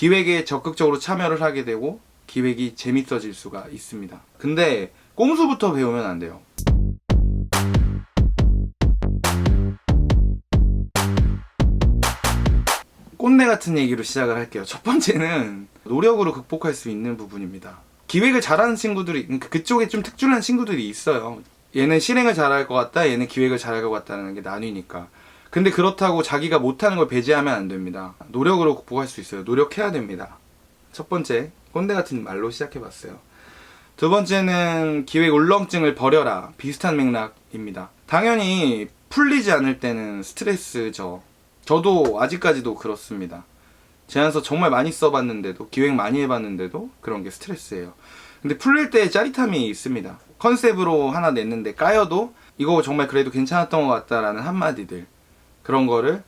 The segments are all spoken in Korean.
기획에 적극적으로 참여를 하게 되고 기획이 재밌어질 수가 있습니다. 근데 꼼수부터 배우면 안 돼요. 꼰대 같은 얘기로 시작을 할게요. 첫 번째는 노력으로 극복할 수 있는 부분입니다. 기획을 잘하는 친구들이, 그쪽에 좀 특출난 친구들이 있어요. 얘는 실행을 잘할 것 같다, 얘는 기획을 잘할 것 같다는 게 나뉘니까. 근데 그렇다고 자기가 못하는 걸 배제하면 안 됩니다. 노력으로 극복할 수 있어요. 노력해야 됩니다. 첫 번째, 꼰대 같은 말로 시작해봤어요. 두 번째는 기획 울렁증을 버려라. 비슷한 맥락입니다. 당연히 풀리지 않을 때는 스트레스죠. 저도 아직까지도 그렇습니다. 제안서 정말 많이 써봤는데도, 기획 많이 해봤는데도 그런 게 스트레스예요. 근데 풀릴 때 짜릿함이 있습니다. 컨셉으로 하나 냈는데 까여도 이거 정말 그래도 괜찮았던 것 같다라는 한마디들, 그런 거를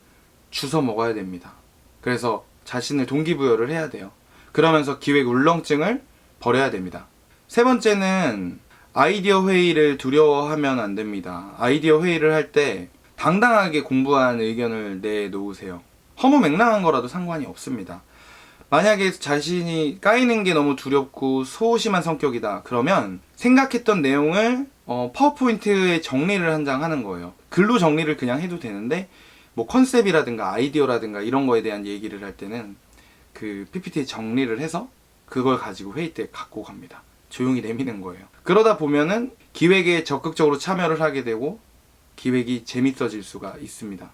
주워 먹어야 됩니다. 그래서 자신을 동기부여를 해야 돼요. 그러면서 기획 울렁증을 버려야 됩니다. 세 번째는 아이디어 회의를 두려워하면 안 됩니다. 아이디어 회의를 할 때 당당하게 공부한 의견을 내놓으세요. 허무맹랑한 거라도 상관이 없습니다. 만약에 자신이 까이는 게 너무 두렵고 소심한 성격이다, 그러면 생각했던 내용을 파워포인트에 정리를 한 장 하는 거예요. 글로 정리를 그냥 해도 되는데 뭐 컨셉이라든가 아이디어라든가 이런 거에 대한 얘기를 할 때는 그 PPT에 정리를 해서 그걸 가지고 회의 때 갖고 갑니다. 조용히 내미는 거예요. 그러다 보면은 기획에 적극적으로 참여를 하게 되고 기획이 재밌어질 수가 있습니다.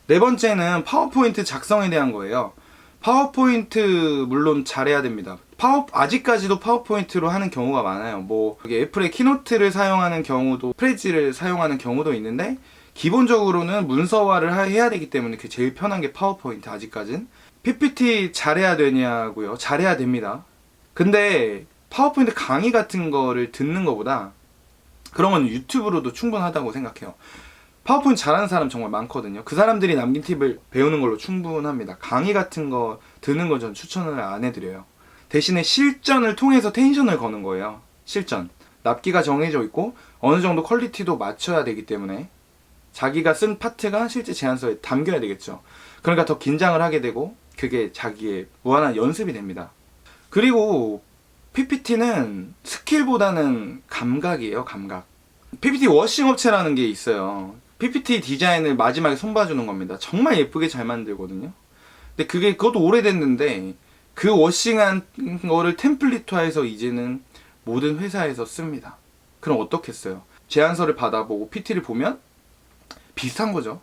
네 번째는 파워포인트 작성에 대한 거예요. 파워포인트 물론 잘해야 됩니다. 아직까지도 파워포인트로 하는 경우가 많아요. 뭐 애플의 키노트를 사용하는 경우도, 프레지를 사용하는 경우도 있는데 기본적으로는 문서화를 해야 되기 때문에 그게 제일 편한 게 파워포인트. 아직까진 PPT 잘해야 되냐고요? 잘해야 됩니다. 근데 파워포인트 강의 같은 거를 듣는 것보다 그런 건 유튜브로도 충분하다고 생각해요. 파워포인트 잘하는 사람 정말 많거든요. 그 사람들이 남긴 팁을 배우는 걸로 충분합니다. 강의 같은 거 듣는 건 전 추천을 안 해드려요. 대신에 실전을 통해서 텐션을 거는 거예요. 실전. 납기가 정해져 있고 어느 정도 퀄리티도 맞춰야 되기 때문에 자기가 쓴 파트가 실제 제안서에 담겨야 되겠죠. 그러니까 더 긴장을 하게 되고 그게 자기의 무한한 연습이 됩니다. 그리고 PPT는 스킬보다는 감각이에요. 감각. PPT 워싱 업체라는 게 있어요. PPT 디자인을 마지막에 손봐주는 겁니다. 정말 예쁘게 잘 만들거든요. 근데 그것도 오래됐는데 그 워싱한 거를 템플릿화해서 이제는 모든 회사에서 씁니다. 그럼 어떻겠어요? 제안서를 받아보고 PPT를 보면 비슷한 거죠.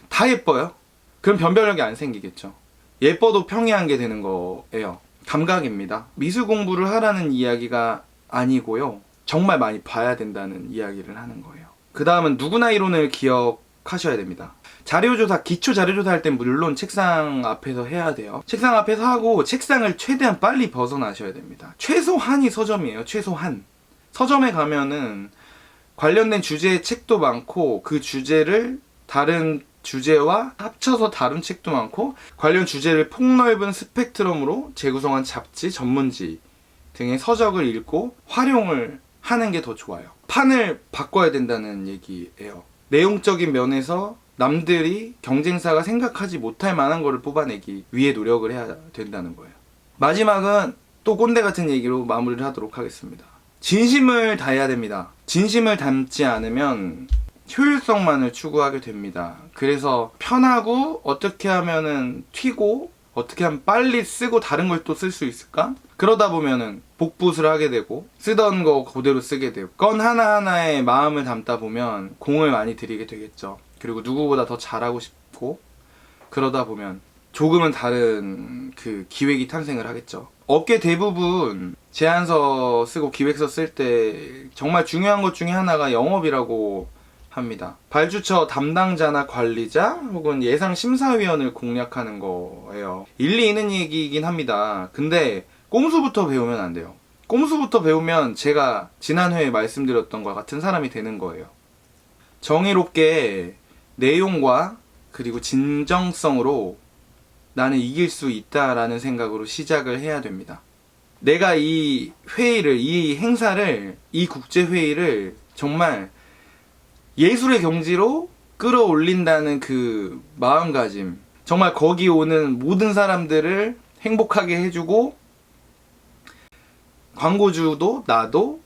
다 예뻐요. 그럼 변별력이 안 생기겠죠. 예뻐도 평이한 게 되는 거예요. 감각입니다. 미술 공부를 하라는 이야기가 아니고요. 정말 많이 봐야 된다는 이야기를 하는 거예요. 그 다음은 누구나 이론을 기억하셔야 됩니다. 자료조사, 기초 자료조사 할 땐 물론 책상 앞에서 해야 돼요. 책상 앞에서 하고 책상을 최대한 빨리 벗어나셔야 됩니다. 최소한이 서점이에요. 최소한. 서점에 가면은 관련된 주제의 책도 많고 그 주제를 다른 주제와 합쳐서 다룬 책도 많고 관련 주제를 폭넓은 스펙트럼으로 재구성한 잡지, 전문지 등의 서적을 읽고 활용을 하는 게 더 좋아요. 판을 바꿔야 된다는 얘기예요. 내용적인 면에서 남들이 경쟁사가 생각하지 못할 만한 거를 뽑아내기 위해 노력을 해야 된다는 거예요. 마지막은 또 꼰대 같은 얘기로 마무리를 하도록 하겠습니다. 진심을 다해야 됩니다. 진심을 담지 않으면 효율성만을 추구하게 됩니다. 그래서 편하고 어떻게 하면은 튀고 어떻게 하면 빨리 쓰고 다른 걸 또 쓸 수 있을까? 그러다 보면은 복붙을 하게 되고 쓰던 거 그대로 쓰게 되고 건 하나하나에 마음을 담다 보면 공을 많이 들이게 되겠죠. 그리고 누구보다 더 잘하고 싶고 그러다 보면 조금은 다른 그 기획이 탄생을 하겠죠. 업계 대부분 제안서 쓰고 기획서 쓸 때 정말 중요한 것 중에 하나가 영업이라고 합니다. 발주처 담당자나 관리자 혹은 예상 심사위원을 공략하는 거예요. 일리 있는 얘기이긴 합니다. 근데 꼼수부터 배우면 안 돼요. 꼼수부터 배우면 제가 지난 회에 말씀드렸던 것과 같은 사람이 되는 거예요. 정의롭게 내용과 그리고 진정성으로 나는 이길 수 있다라는 생각으로 시작을 해야 됩니다. 내가 이 회의를, 이 행사를, 이 국제회의를 정말 예술의 경지로 끌어올린다는 그 마음가짐, 정말 거기 오는 모든 사람들을 행복하게 해주고 광고주도 나도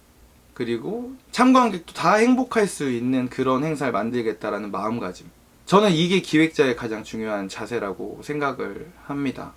그리고 참관객도 다 행복할 수 있는 그런 행사를 만들겠다라는 마음가짐. 저는 이게 기획자의 가장 중요한 자세라고 생각을 합니다.